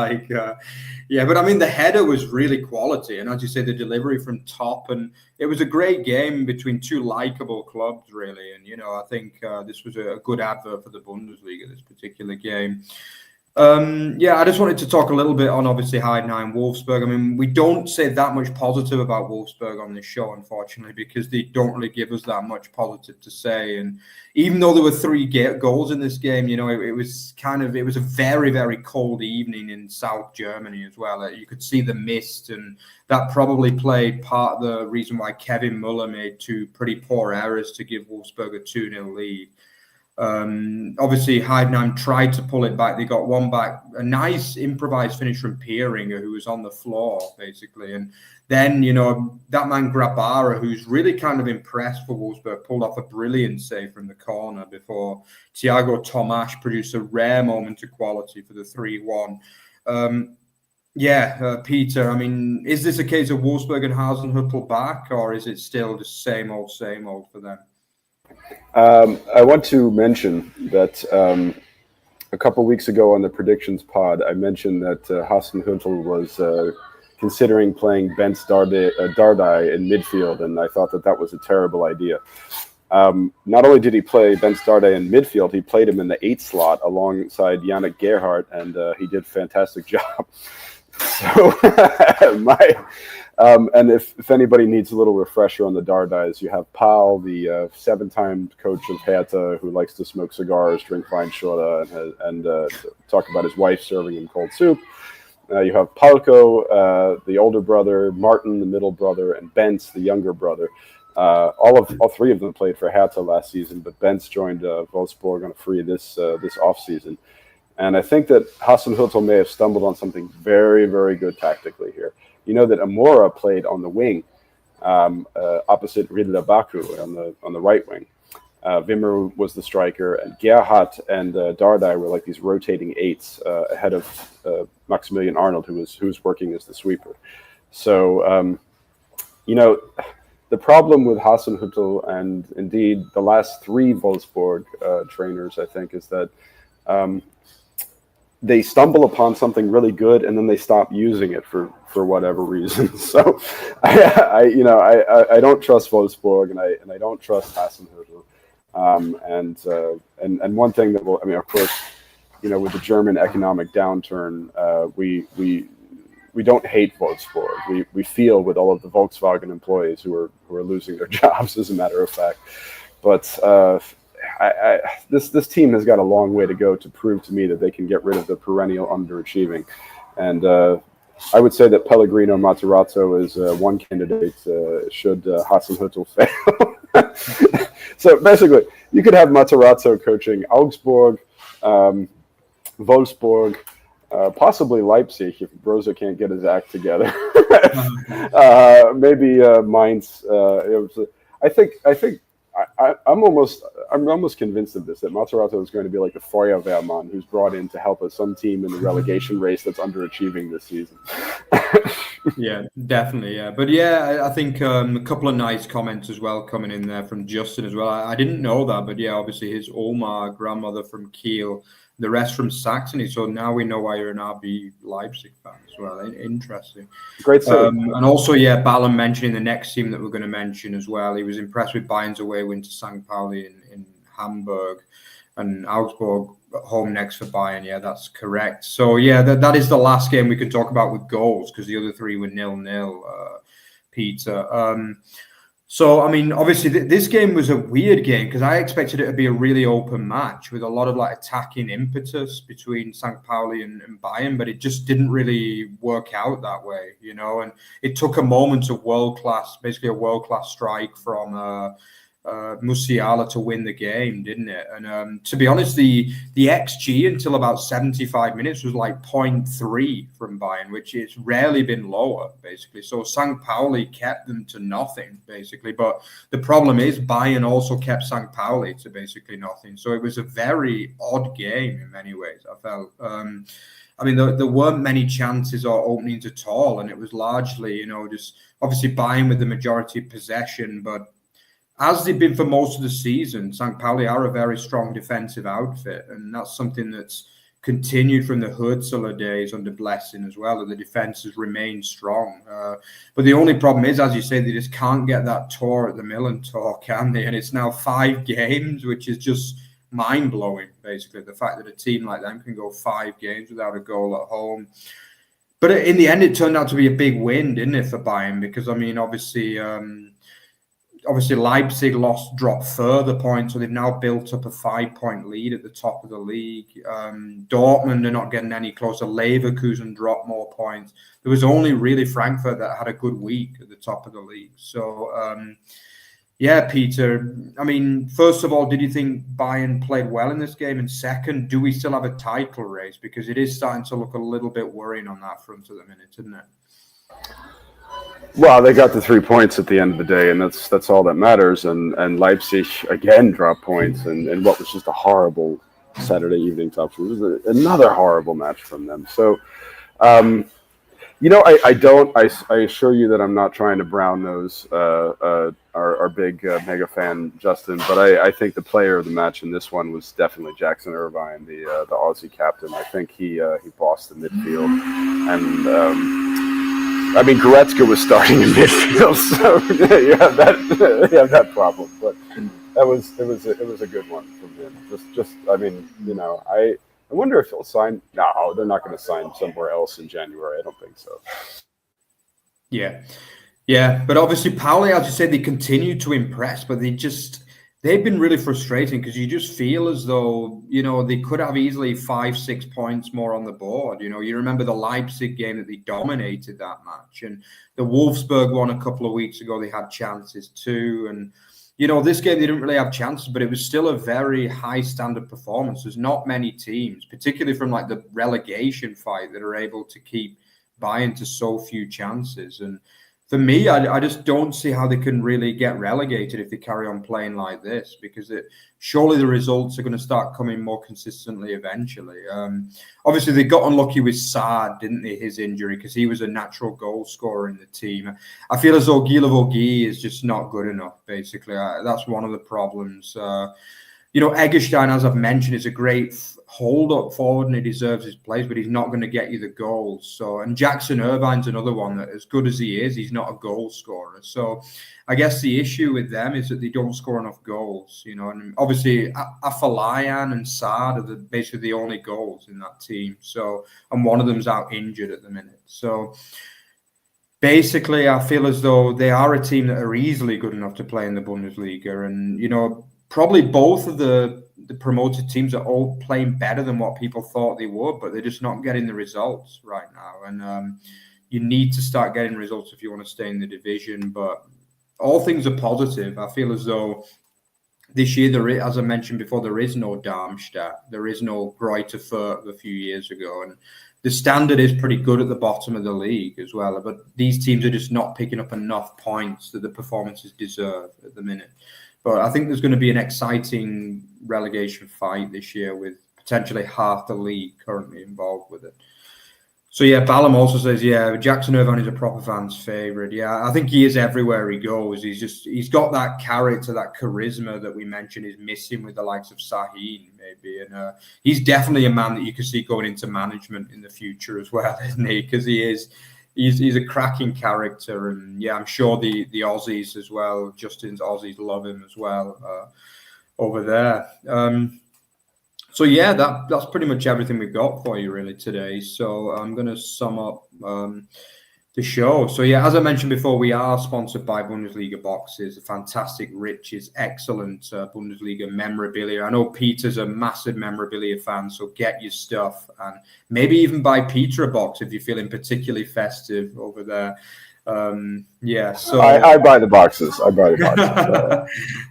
yeah, but I mean, the header was really quality. And as you say, the delivery from Top. And it was a great game between two likable clubs, really. And, I think this was a good advert for the Bundesliga, this particular game. I just wanted to talk a little bit on, obviously, Heidenheim, Wolfsburg. I mean, we don't say that much positive about Wolfsburg on this show, unfortunately, because they don't really give us that much positive to say. And even though there were 3 goals in this game, it was a very, very cold evening in South Germany as well. You could see the mist, and that probably played part of the reason why Kevin Muller made 2 pretty poor errors to give Wolfsburg a 2-0 lead. Obviously Heidenheim tried to pull it back. They got one back, a nice improvised finish from Pieringer, who was on the floor basically, and then that man Grabara, who's really kind of impressed for Wolfsburg, pulled off a brilliant save from the corner before Thiago Tomasz produced a rare moment of quality for the 3-1. Peter, I mean, is this a case of Wolfsburg and Hasenhüttl back, or is it still the same old for them? I want to mention that a couple weeks ago on the predictions pod, I mentioned that Hasenhüttl was considering playing Bence Dardai in midfield, and I thought that was a terrible idea. Not only did he play Bence Dardai in midfield, he played him in the 8 slot alongside Yannick Gerhardt, and he did a fantastic job. So and if anybody needs a little refresher on the Dardais, you have Paul, the 7-time coach of Hertha, who likes to smoke cigars, drink fine soda, and talk about his wife serving him cold soup. You have Palko, the older brother, Martin, the middle brother, and Bence, the younger brother. All 3 of them played for Hertha last season, but Bence joined Wolfsburg on a free this off season. And I think that Hasenhüttl may have stumbled on something very, very good tactically here. You know that Amora played on the wing, opposite Ridla Baku on the right wing. Wimmer was the striker, and Gerhardt and Dardai were like these rotating 8s ahead of Maximilian Arnold, who was working as the sweeper. So, the problem with Hasenhüttl, and indeed the last 3 Wolfsburg trainers, I think, is that they stumble upon something really good and then they stop using it for whatever reason. So I don't trust Wolfsburg and I don't trust Hasenhüttl. And one thing that of course, with the German economic downturn, we don't hate Wolfsburg. We feel with all of the Volkswagen employees who are losing their jobs, as a matter of fact. But this team has got a long way to go to prove to me that they can get rid of the perennial underachieving. And I would say that Pellegrino Matarazzo is one candidate should Hasenhüttl fail. So basically, you could have Matarazzo coaching Augsburg, Wolfsburg, possibly Leipzig if Borussia can't get his act together. Maybe Mainz. I'm almost convinced of this, that Matarazzo is going to be like the Feuerwehrmann who's brought in to help some team in the relegation race that's underachieving this season. Yeah, definitely. Yeah, but yeah, I think a couple of nice comments as well coming in there from Justin as well. I didn't know that, but yeah, obviously his Oma grandmother from Kiel, the rest from Saxony. So now we know why you're an RB Leipzig fan as well. Interesting. Great city. And also, yeah, Ballon mentioning the next team that we're going to mention as well. He was impressed with Bayern's away win to St. Pauli in Hamburg, and Augsburg at home next for Bayern. Yeah, that's correct. So yeah, that is the last game we can talk about with goals, because the other three were 0-0, Peter. So, I mean, obviously this game was a weird game because I expected it to be a really open match with a lot of like attacking impetus between St. Pauli and Bayern, but it just didn't really work out that way, you know, and it took a moment of basically a world-class strike from Musiala to win the game, didn't it? And to be honest, the XG until about 75 minutes was like 0.3 from Bayern, which it's rarely been lower, basically. So St. Pauli kept them to nothing, basically. But the problem is Bayern also kept St. Pauli to basically nothing. So it was a very odd game in many ways, I felt. I mean, there weren't many chances or openings at all, and it was largely, you know, just obviously Bayern with the majority of possession, but as they've been for most of the season, St. Pauli are a very strong defensive outfit, and that's something that's continued from the Hutzler days under Blessing as well, that the defense has remained strong. But the only problem is, as you say, they just can't get that tour at the Milan tour, can they? And it's now 5 games, which is just mind-blowing, basically, the fact that a team like them can go 5 games without a goal at home. But in the end, it turned out to be a big win, didn't it, for Bayern? Because, I mean, obviously Leipzig dropped further points, so they've now built up a 5-point lead at the top of the league. Dortmund are not getting any closer. Leverkusen dropped more points. There was only really Frankfurt that had a good week at the top of the league. So, yeah, Peter, I mean, first of all, did you think Bayern played well in this game? And second, do we still have a title race? Because it is starting to look a little bit worrying on that front at the minute, isn't it? Well, they got the 3 points at the end of the day, and that's all that matters. And Leipzig again dropped points, and what was just a horrible Saturday evening top. It was another horrible match from them. So, you know, I assure you that I'm not trying to brown nose our big mega fan Justin, but I think the player of the match in this one was definitely Jackson Irvine, the Aussie captain. I think he bossed the midfield, and I mean, Goretzka was starting in midfield, so you have that problem. But it was a good one from him. Just I mean, you know, I wonder if he'll sign. No, they're not going to sign somewhere else in January. I don't think so. Yeah, but obviously Pauli, as you said, they continue to impress, but they've been really frustrating because you just feel as though, you know, they could have easily 5-6 points more on the board. You know, you remember the Leipzig game that they dominated that match, and the Wolfsburg one a couple of weeks ago, they had chances too. And, you know, this game, they didn't really have chances, but it was still a very high standard performance. There's not many teams, particularly from like the relegation fight, that are able to keep Bayern to so few chances. And for me, I just don't see how they can really get relegated if they carry on playing like this, because surely the results are going to start coming more consistently eventually. Obviously, they got unlucky with Saad, didn't they, his injury, because he was a natural goal scorer in the team. I feel as though Guilavogui is just not good enough, basically. That's one of the problems. You know, Eggestein, as I've mentioned, is a great hold-up forward and he deserves his place, but he's not going to get you the goals. So, and Jackson Irvine's another one that, as good as he is, he's not a goal scorer. So I guess the issue with them is that they don't score enough goals, you know, and obviously Afolayan and Saad are basically the only goals in that team. So, and one of them's out injured at the minute. So basically, I feel as though they are a team that are easily good enough to play in the Bundesliga. And, you know, probably both of the promoted teams are all playing better than what people thought they would, but they're just not getting the results right now. And you need to start getting results if you want to stay in the division. But all things are positive. I feel as though this year, as I mentioned before, there is no Darmstadt. There is no Greuther Fürth a few years ago. And the standard is pretty good at the bottom of the league as well. But these teams are just not picking up enough points that the performances deserve at the minute. But I think there's going to be an exciting relegation fight this year with potentially half the league currently involved with it. So yeah, Ballum also says, yeah, Jackson Irvine is a proper fan's favourite. Yeah, I think he is everywhere he goes. He's got that character, that charisma that we mentioned is missing with the likes of Sahin, maybe. And he's definitely a man that you can see going into management in the future as well, isn't he? Because he's a cracking character. And yeah, I'm sure the Aussies as well, Justin's Aussies love him as well over there. So yeah, that's pretty much everything we've got for you really today. So I'm going to sum up the show. So yeah, as I mentioned before, we are sponsored by Bundesliga Boxes, fantastic, riches, excellent Bundesliga memorabilia. I know Peter's a massive memorabilia fan, so get your stuff and maybe even buy Peter a box if you're feeling particularly festive over there. Yeah, so I buy the boxes.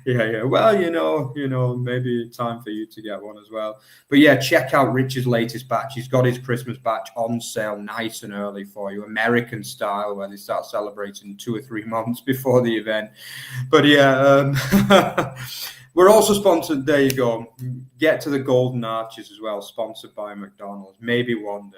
yeah. Well, you know, maybe time for you to get one as well. But yeah, check out Rich's latest batch. He's got his Christmas batch on sale, nice and early for you, American style, where they start celebrating 2 or 3 months before the event. But yeah, we're also sponsored. There you go. Get to the Golden Arches as well, sponsored by McDonald's. Maybe one day.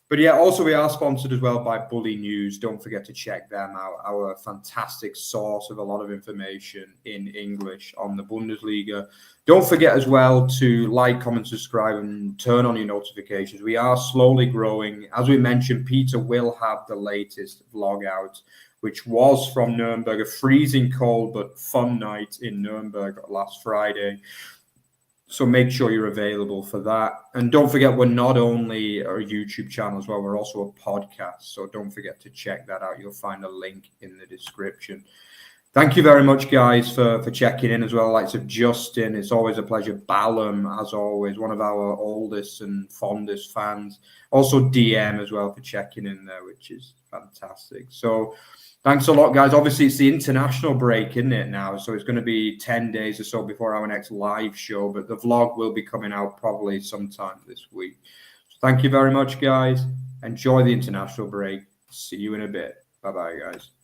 But yeah, also we are sponsored as well by Bully News. Don't forget to check them out. Our fantastic source of a lot of information in English on the Bundesliga. Don't forget as well to like, comment, subscribe, and turn on your notifications. We are slowly growing. As we mentioned, Peter will have the latest vlog out, which was from Nuremberg, a freezing cold but fun night in Nuremberg last Friday. So make sure you're available for that. And don't forget, we're not only a YouTube channel as well, we're also a podcast. So don't forget to check that out. You'll find a link in the description. Thank you very much, guys, for checking in as well. Likes of Justin, it's always a pleasure. Ballum, as always, one of our oldest and fondest fans. Also DM as well for checking in there, which is fantastic. So thanks a lot, guys. Obviously, it's the international break, isn't it, now? So it's going to be 10 days or so before our next live show, but the vlog will be coming out probably sometime this week. So thank you very much, guys. Enjoy the international break. See you in a bit. Bye-bye, guys.